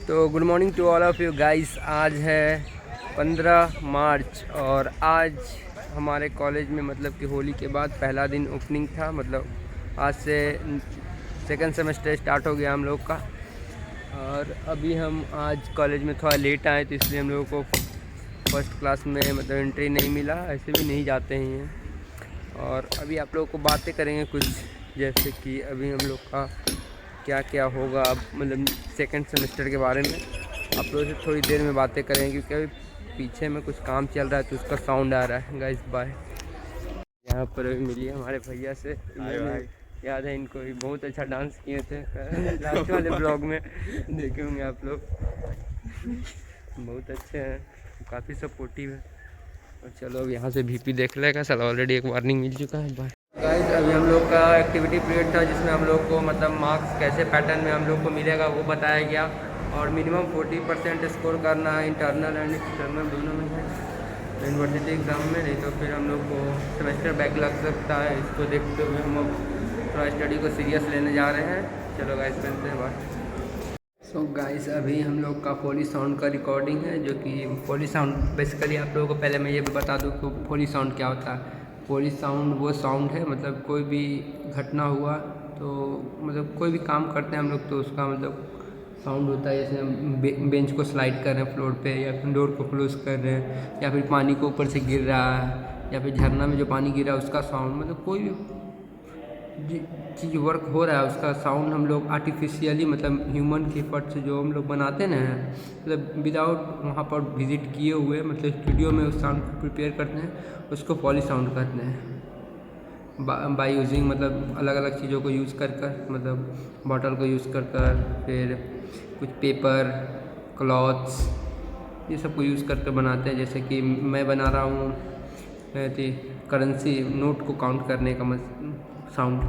तो good morning to all of you guys. आज है 15 मार्च और आज हमारे कॉलेज में मतलब कि होली के बाद पहला दिन ओपनिंग था। मतलब आज से सेकंड सेमेस्टर स्टार्ट हो गया हम लोग का। और अभी हम आज कॉलेज में थोड़ा लेट आए तो इसलिए हम लोगों को फर्स्ट क्लास में मतलब एंट्री नहीं मिला। ऐसे भी नहीं जाते हैं। और अभी आप लोगों को बातें करेंगे कुछ, जैसे कि अभी हम लोग का क्या क्या होगा अब मतलब सेकंड सेमेस्टर के बारे में आप लोगों से थोड़ी देर में बातें करेंगे, क्योंकि अभी पीछे में कुछ काम चल रहा है तो उसका साउंड आ रहा है। Guys bye. यहाँ पर अभी मिली हमारे भैया से, याद है इनको भी बहुत अच्छा डांस किए थे लास्ट वाले ब्लॉग में, देखे होंगे आप लोग। बहुत अच्छे हैं, काफ़ी सपोर्टिव है। और चलो अब यहाँ से VP देख लेगा। सर ऑलरेडी एक वार्निंग मिल चुका है। Bye guys. अभी हम लोग का एक्टिविटी पीरियड था जिसमें हम लोग को मतलब मार्क्स कैसे पैटर्न में हम लोग को मिलेगा वो बताया गया। और मिनिमम 40% स्कोर करना है इंटरनल एंड एक्सटर्नल दोनों में है यूनिवर्सिटी एग्ज़ाम में, नहीं तो फिर हम लोग को सेमेस्टर बैक लग सकता है। इसको देखते हुए हम अब थोड़ा स्टडी को सीरियस लेने जा रहे हैं। चलो गाइस मिलते हैं बाय। सो गाइस अभी हम लोग का फोली साउंड का रिकॉर्डिंग है, जो कि फोली साउंड बेसिकली आप लोगों को पहले मैं ये बता दूँ कि फोली साउंड क्या होता है। फोली साउंड वो साउंड है मतलब कोई भी घटना हुआ तो मतलब कोई भी काम करते हैं हम लोग तो उसका मतलब साउंड होता है। जैसे हम बेंच को स्लाइड कर रहे हैं फ्लोर पे, या फिर डोर को क्लोज कर रहे हैं, या फिर पानी को ऊपर से गिर रहा है, या फिर झरना में जो पानी गिर रहा है उसका साउंड, मतलब कोई भी चीज़ वर्क हो रहा है उसका साउंड हम लोग आर्टिफिशियली मतलब ह्यूमन के एफर्ट से जो हम लोग बनाते ना मतलब विदाउट वहाँ पर विजिट किए हुए मतलब स्टूडियो में उस साउंड को प्रिपेयर करते हैं, उसको पॉली साउंड कहते हैं। बाय यूजिंग मतलब अलग अलग चीज़ों को यूज़ कर कर मतलब बॉटल को यूज़ कर कर, फिर कुछ पेपर, क्लॉथ्स, ये सब को यूज़ करके बनाते हैं। जैसे कि मैं बना रहा हूँ करेंसी नोट को काउंट करने का साउंड,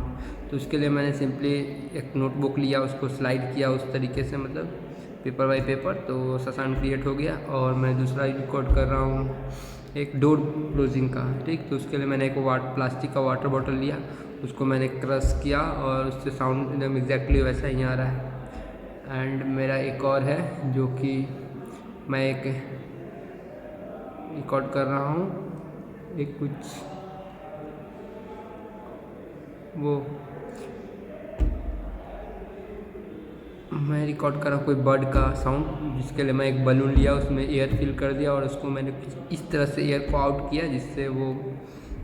तो उसके लिए मैंने सिंपली एक नोटबुक लिया, उसको स्लाइड किया उस तरीके से मतलब पेपर बाय पेपर, तो साउंड क्रिएट हो गया। और मैं दूसरा रिकॉर्ड कर रहा हूँ एक डोर क्लोजिंग का, ठीक। तो उसके लिए मैंने एक प्लास्टिक का वाटर बॉटल लिया, उसको मैंने क्रश किया और उससे साउंड एकदम एग्जैक्टली वैसा ही आ रहा है। एंड मेरा एक और है जो कि मैं एक रिकॉर्ड कर रहा हूँ, एक कुछ वो मैं रिकॉर्ड कर रहा हूँ कोई बर्ड का साउंड, जिसके लिए मैं एक बलून लिया, उसमें एयर फिल कर दिया और उसको मैंने कुछ इस तरह से एयर को आउट किया जिससे वो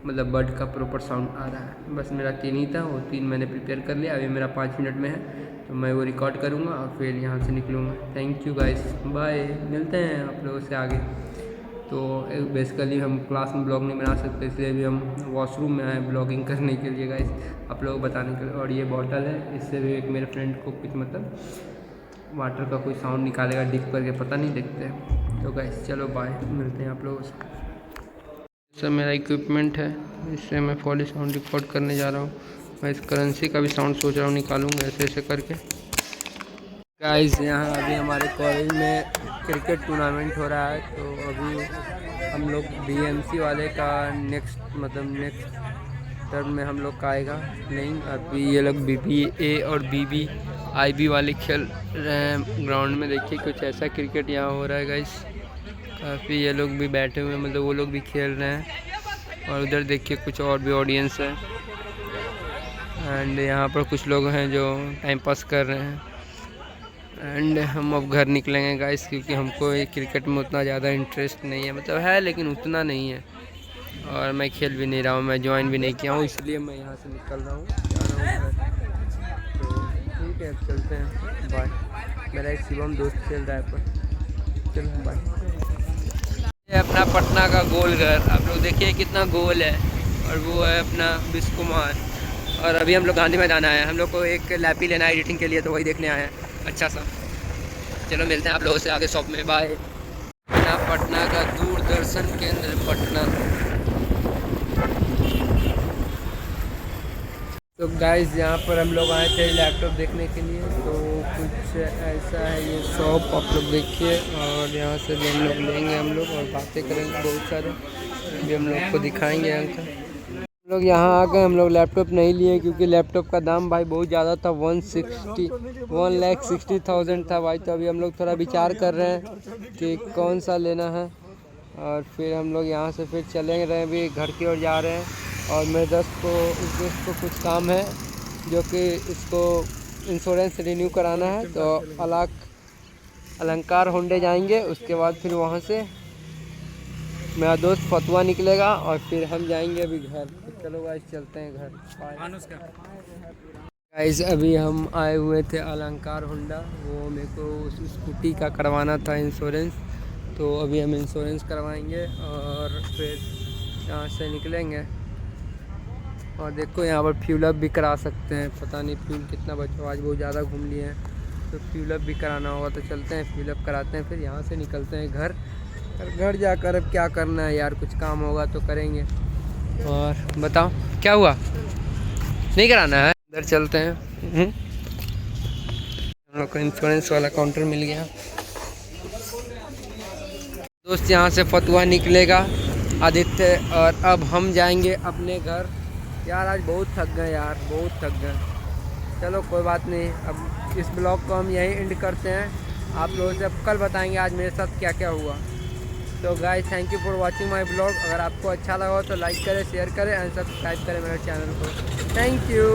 मतलब बर्ड का प्रॉपर साउंड आ रहा है। बस मेरा 3 ही था, वो 3 मैंने प्रिपेयर कर लिया। अभी मेरा 5 मिनट में है तो मैं वो रिकॉर्ड करूँगा और फिर यहाँ से निकलूँगा। Thank you guys, bye. मिलते हैं आप लोगों से आगे। तो बेसिकली हम क्लास में ब्लॉग नहीं बना सकते, इसलिए भी हम वॉशरूम में आए ब्लॉगिंग करने के लिए गाइस, आप लोगों को बताने के लिए। और ये बॉटल है, इससे भी एक मेरे फ्रेंड को कुछ मतलब वाटर का कोई साउंड निकालेगा डिप करके, पता नहीं, देखते हैं। तो गाइस चलो बाय, मिलते हैं आप लोगों से। सर मेरा इक्विपमेंट है, इससे मैं फॉली साउंड रिकॉर्ड करने जा रहा हूँ। मैं इस करेंसी का भी साउंड सोच रहा हूँ निकालूंगा ऐसे ऐसे करके। गाइस यहाँ अभी हमारे कॉलेज में क्रिकेट टूर्नामेंट हो रहा है, तो अभी हम लोग BMC वाले का नेक्स्ट टर्म में हम लोग का आएगा नहीं। अभी ये लोग BBA और BBIB वाले खेल रहे हैं ग्राउंड में। देखिए कुछ ऐसा क्रिकेट यहाँ हो रहा है गाइस, काफ़ी ये लोग भी बैठे हुए हैं मतलब वो लोग भी खेल रहे हैं। और उधर देखिए कुछ और भी ऑडियंस है। एंड यहाँ पर कुछ लोग हैं जो टाइम पास कर रहे हैं। एंड हम अब घर निकलेंगे गाइस, क्योंकि हमको ये क्रिकेट में उतना ज़्यादा इंटरेस्ट नहीं है, मतलब है लेकिन उतना नहीं है। और मैं खेल भी नहीं रहा हूँ, मैं ज्वाइन भी नहीं किया हूँ, इसलिए मैं यहाँ से निकल रहा हूँ, जा रहा हूँ घर। तो ठीक है अब चलते हैं, बाय। मेरा एक शिवम दोस्त खेल रहा है पर चलो बाय। ये अपना पटना का गोल घर, आप लोग देखिए कितना गोल है। और वो है अपना विश्व कुमार। और अभी हम लोग गांधी मैदान आए हैं, हम लोग को एक लैपी लेना है एडिटिंग के लिए, तो वही देखने आए हैं अच्छा सा। चलो मिलते हैं आप लोगों से आगे शॉप में, बाय। पटना का दूरदर्शन केंद्र पटना। तो गाइस यहाँ पर हम लोग आए थे लैपटॉप देखने के लिए, तो कुछ ऐसा है ये शॉप, आप लोग देखिए। और यहाँ से भी हम लोग लेंगे हम लोग और बातें करेंगे बहुत सारे, अभी हम लोग को दिखाएंगे अंकल। हम लोग यहाँ आ गए। हम लोग लैपटॉप नहीं लिए क्योंकि लैपटॉप का दाम भाई बहुत ज़्यादा था, 1,60,000 था भाई। तो अभी हम लोग थोड़ा विचार कर रहे हैं कि कौन सा लेना है, और फिर हम लोग यहाँ से फिर चले रहे हैं, अभी घर की ओर जा रहे हैं। और मेरे दोस्त को कुछ काम है जो कि इसको इंश्योरेंस रिन्यू कराना है, तो अलंकार होंडे जाएंगे। उसके बाद फिर वहाँ से मेरा दोस्त फतुआ निकलेगा और फिर हम जाएंगे अभी घर। तो चलो गाइस चलते हैं घर। गाइस अभी हम आए हुए थे अलंकार होंडा, वो मेरे को उस स्कूटी का करवाना था इंश्योरेंस। तो अभी हम इंश्योरेंस करवाएंगे और फिर यहाँ से निकलेंगे। और देखो यहाँ पर फ्यूल अप भी करा सकते हैं, पता नहीं फ्यूल कितना बचा, आज बहुत ज़्यादा घूम लिए हैं तो फ्यूल अप भी कराना होगा। तो चलते हैं फ्यूल अप कराते हैं, फिर यहाँ से निकलते हैं घर। घर जाकर अब क्या करना है यार, कुछ काम होगा तो करेंगे। और बताओ क्या हुआ, नहीं कराना है? इधर चलते हैं। हम लोग को इंश्योरेंस वाला काउंटर मिल गया। दोस्त यहाँ से फतुआ निकलेगा आदित्य, और अब हम जाएंगे अपने घर। यार आज बहुत थक गए यार, बहुत थक गए। चलो कोई बात नहीं, अब इस ब्लॉग को हम यहीं एंड करते हैं। आप लोगों से अब कल बताएंगे आज मेरे साथ क्या क्या हुआ। तो guys thank you for watching my blog. अगर आपको अच्छा लगा हो तो लाइक करें, शेयर करें एंड सब्सक्राइब करें मेरे चैनल को। Thank you.